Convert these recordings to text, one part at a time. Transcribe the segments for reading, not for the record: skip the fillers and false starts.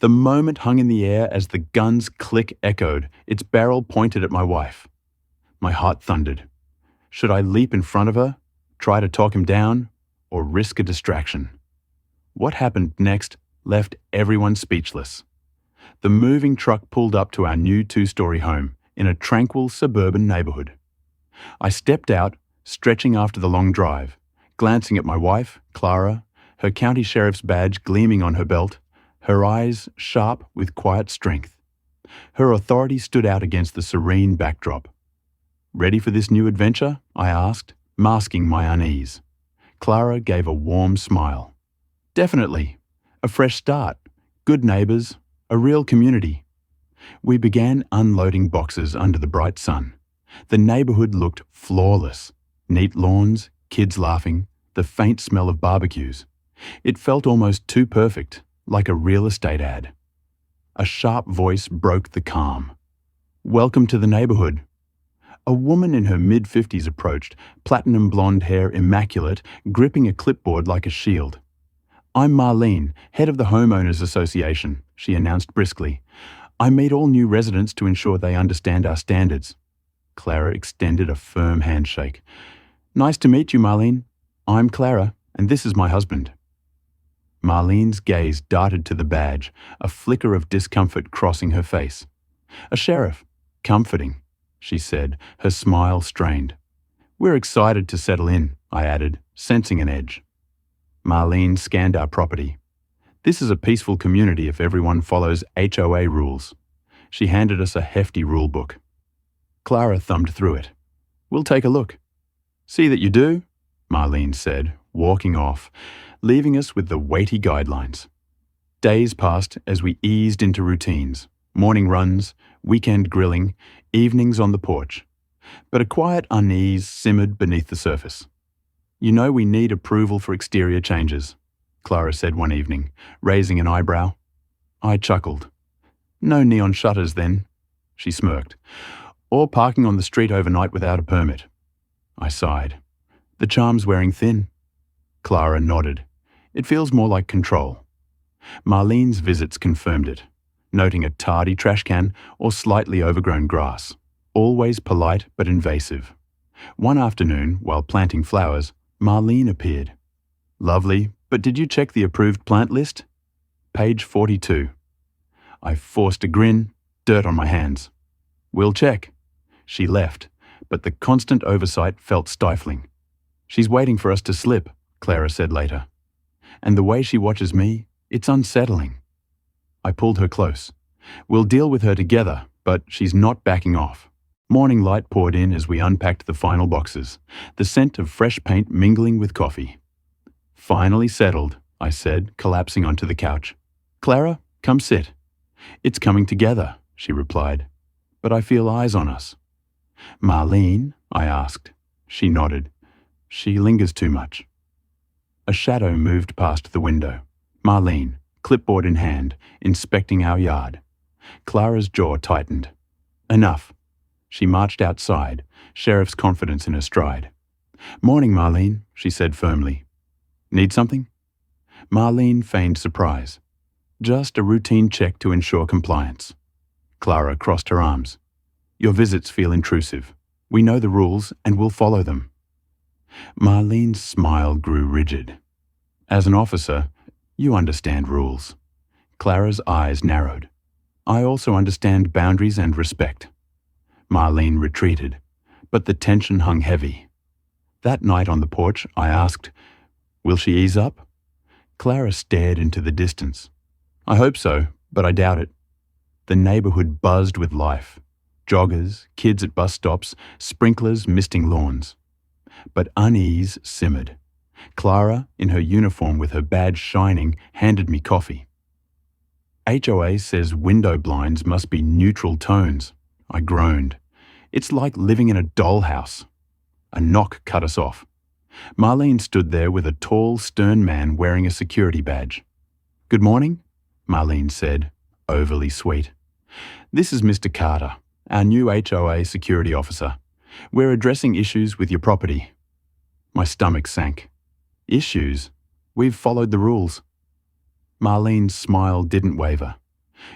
The moment hung in the air as the gun's click echoed, its barrel pointed at my wife. My heart thundered. Should I leap in front of her, try to talk him down, or risk a distraction? What happened next left everyone speechless. The moving truck pulled up to our new 2-story home in a tranquil suburban neighborhood. I stepped out, stretching after the long drive, glancing at my wife, Clara, her county sheriff's badge gleaming on her belt, her eyes sharp with quiet strength. Her authority stood out against the serene backdrop. "Ready for this new adventure?" I asked, masking my unease. Clara gave a warm smile. "Definitely. A fresh start, good neighbours, a real community." We began unloading boxes under the bright sun. The neighbourhood looked flawless. Neat lawns, kids laughing, the faint smell of barbecues. It felt almost too perfect, like a real estate ad. A sharp voice broke the calm. "Welcome to the neighbourhood." A woman in her mid-50s approached, platinum blonde hair immaculate, gripping a clipboard like a shield. "I'm Marlene, head of the Homeowners Association," she announced briskly. "I meet all new residents to ensure they understand our standards." Clara extended a firm handshake. "Nice to meet you, Marlene. I'm Clara, and this is my husband." Marlene's gaze darted to the badge, a flicker of discomfort crossing her face. "A sheriff. Comforting," she said, her smile strained. "We're excited to settle in," I added, sensing an edge. Marlene scanned our property. "This is a peaceful community if everyone follows HOA rules." She handed us a hefty rule book. Clara thumbed through it. "We'll take a look." "See that you do," Marlene said, walking off, leaving us with the weighty guidelines. Days passed as we eased into routines, morning runs, weekend grilling, evenings on the porch. But a quiet unease simmered beneath the surface. "You know we need approval for exterior changes," Clara said one evening, raising an eyebrow. I chuckled. "No neon shutters then," she smirked. "Or parking on the street overnight without a permit." I sighed. "The charm's wearing thin." Clara nodded. "It feels more like control." Marlene's visits confirmed it, noting a tardy trash can or slightly overgrown grass. Always polite but invasive. One afternoon, while planting flowers, Marlene appeared. "Lovely, but did you check the approved plant list?" "Page 42. I forced a grin, dirt on my hands. "We'll check." She left, but the constant oversight felt stifling. "She's waiting for us to slip," Clara said later. "And the way she watches me, it's unsettling." I pulled her close. "We'll deal with her together, but she's not backing off." Morning light poured in as we unpacked the final boxes, the scent of fresh paint mingling with coffee. "Finally settled," I said, collapsing onto the couch. "Clara, come sit." "It's coming together," she replied. "But I feel eyes on us." "Marlene?" I asked. She nodded. "She lingers too much." A shadow moved past the window. Marlene, clipboard in hand, inspecting our yard. Clara's jaw tightened. "Enough." She marched outside, sheriff's confidence in her stride. "Morning, Marlene," she said firmly. "Need something?" Marlene feigned surprise. "Just a routine check to ensure compliance." Clara crossed her arms. "Your visits feel intrusive. We know the rules and we'll follow them." Marlene's smile grew rigid. "As an officer, you understand rules." Clara's eyes narrowed. "I also understand boundaries and respect." Marlene retreated, but the tension hung heavy. That night on the porch, I asked, "Will she ease up?" Clara stared into the distance. "I hope so, but I doubt it." The neighborhood buzzed with life. Joggers, kids at bus stops, sprinklers misting lawns. But unease simmered. Clara, in her uniform with her badge shining, handed me coffee. "HOA says window blinds must be neutral tones." I groaned. "It's like living in a dollhouse." A knock cut us off. Marlene stood there with a tall, stern man wearing a security badge. "Good morning," Marlene said, overly sweet. "This is Mr. Carter, our new HOA security officer. We're addressing issues with your property." My stomach sank. "Issues? We've followed the rules." Marlene's smile didn't waver.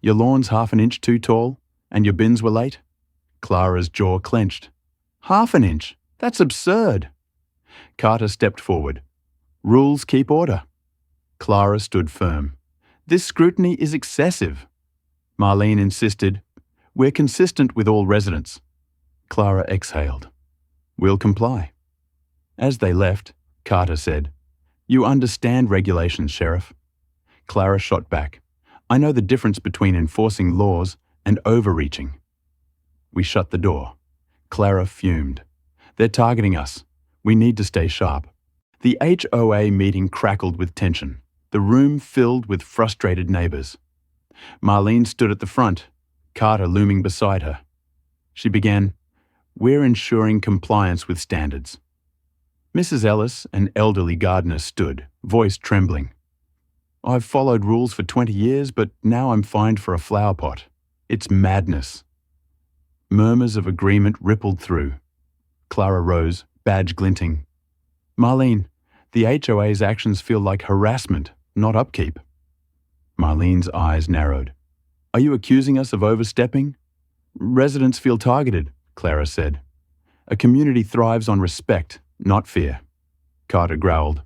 Your lawn's half an inch too tall, and your bins were late? Clara's jaw clenched. Half an inch? That's absurd. Carter stepped forward. Rules keep order. Clara stood firm. This scrutiny is excessive. Marlene insisted. We're consistent with all residents. Clara exhaled. We'll comply. As they left, Carter said, You understand regulations, Sheriff. Clara shot back. I know the difference between enforcing laws and overreaching. We shut the door. Clara fumed. They're targeting us. We need to stay sharp. The HOA meeting crackled with tension. The room filled with frustrated neighbors. Marlene stood at the front, Carter looming beside her. She began, We're ensuring compliance with standards. Mrs. Ellis, an elderly gardener, stood, voice trembling. I've followed rules for 20 years, but now I'm fined for a flower pot. It's madness. Murmurs of agreement rippled through. Clara rose, badge glinting. Marlene, the HOA's actions feel like harassment, not upkeep. Marlene's eyes narrowed. Are you accusing us of overstepping? Residents feel targeted, Clara said. A community thrives on respect, not fear. Carter growled.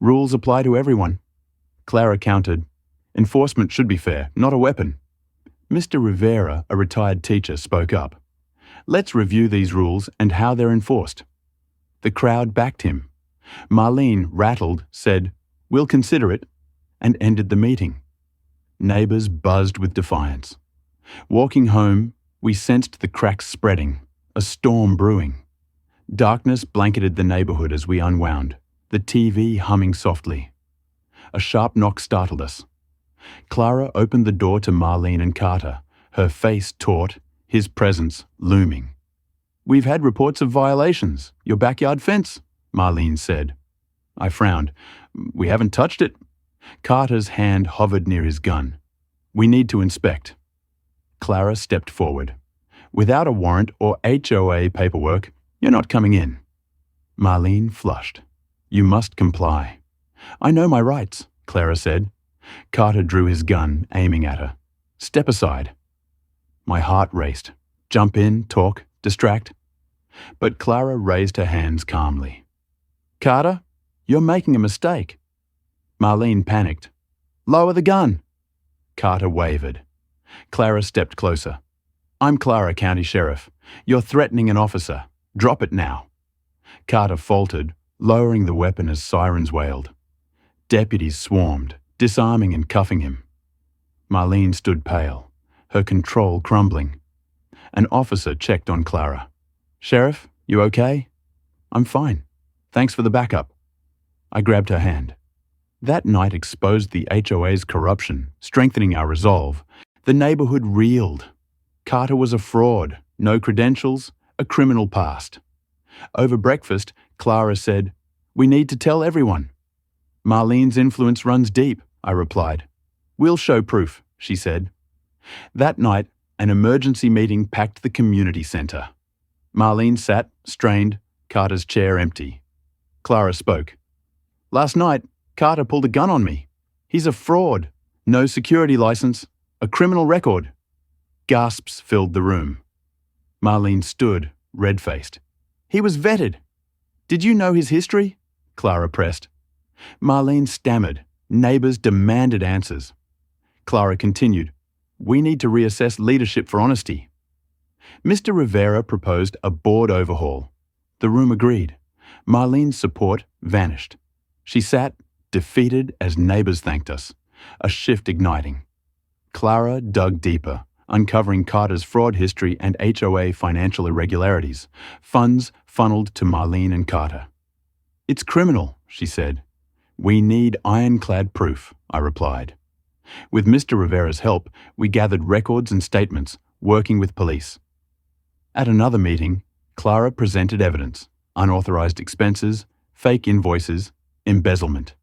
Rules apply to everyone. Clara countered. Enforcement should be fair, not a weapon. Mr. Rivera, a retired teacher, spoke up. Let's review these rules and how they're enforced. The crowd backed him. Marlene, rattled, said, We'll consider it, and ended the meeting. Neighbors buzzed with defiance. Walking home, we sensed the cracks spreading, a storm brewing. Darkness blanketed the neighborhood as we unwound, the TV humming softly. A sharp knock startled us. Clara opened the door to Marlene and Carter, her face taut, his presence looming. We've had reports of violations. Your backyard fence, Marlene said. I frowned. We haven't touched it. Carter's hand hovered near his gun. We need to inspect. Clara stepped forward. Without a warrant or HOA paperwork, you're not coming in. Marlene flushed. You must comply. I know my rights, Clara said. Carter drew his gun, aiming at her. Step aside. My heart raced. Jump in, talk, distract. But Clara raised her hands calmly. Carter, you're making a mistake. Marlene panicked. Lower the gun. Carter wavered. Clara stepped closer. I'm Clara, County Sheriff. You're threatening an officer. Drop it now. Carter faltered, lowering the weapon as sirens wailed. Deputies swarmed, disarming and cuffing him. Marlene stood pale, her control crumbling. An officer checked on Clara. Sheriff, you okay? I'm fine. Thanks for the backup. I grabbed her hand. That night exposed the HOA's corruption, strengthening our resolve. The neighborhood reeled. Carter was a fraud, no credentials, a criminal past. Over breakfast, Clara said, We need to tell everyone. Marlene's influence runs deep, I replied. We'll show proof, she said. That night, an emergency meeting packed the community center. Marlene sat, strained, Carter's chair empty. Clara spoke. Last night, Carter pulled a gun on me. He's a fraud, no security license, a criminal record. Gasps filled the room. Marlene stood, red-faced. He was vetted. Did you know his history? Clara pressed. Marlene stammered. Neighbors demanded answers. Clara continued. We need to reassess leadership for honesty. Mr. Rivera proposed a board overhaul. The room agreed. Marlene's support vanished. She sat, defeated as neighbors thanked us, a shift igniting. Clara dug deeper, uncovering Carter's fraud history and HOA financial irregularities, funds funneled to Marlene and Carter. It's criminal, she said. We need ironclad proof, I replied. With Mr. Rivera's help, we gathered records and statements, working with police. At another meeting, Clara presented evidence, unauthorized expenses, fake invoices, embezzlement.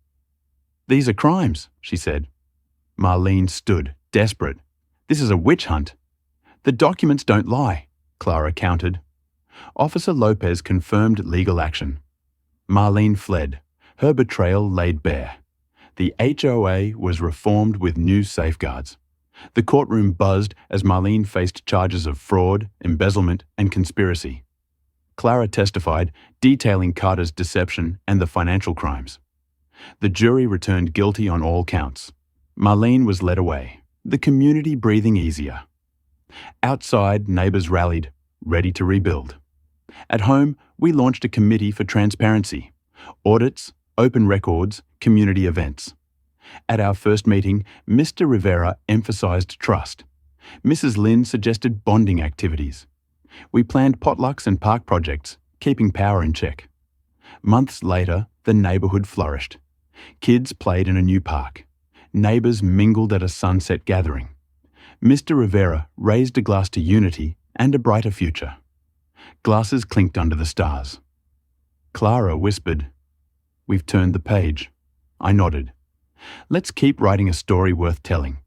These are crimes, she said. Marlene stood, desperate. This is a witch hunt. The documents don't lie, Clara countered. Officer Lopez confirmed legal action. Marlene fled, her betrayal laid bare. The HOA was reformed with new safeguards. The courtroom buzzed as Marlene faced charges of fraud, embezzlement, and conspiracy. Clara testified, detailing Carter's deception and the financial crimes. The jury returned guilty on all counts. Marlene was led away, the community breathing easier. Outside, neighbours rallied, ready to rebuild. At home, we launched a committee for transparency, audits, open records, community events. At our first meeting, Mr. Rivera emphasised trust. Mrs. Lynn suggested bonding activities. We planned potlucks and park projects, keeping power in check. Months later, the neighbourhood flourished. Kids played in a new park. Neighbours mingled at a sunset gathering. Mr. Rivera raised a glass to unity and a brighter future. Glasses clinked under the stars. Clara whispered, "We've turned the page." I nodded. Let's keep writing a story worth telling.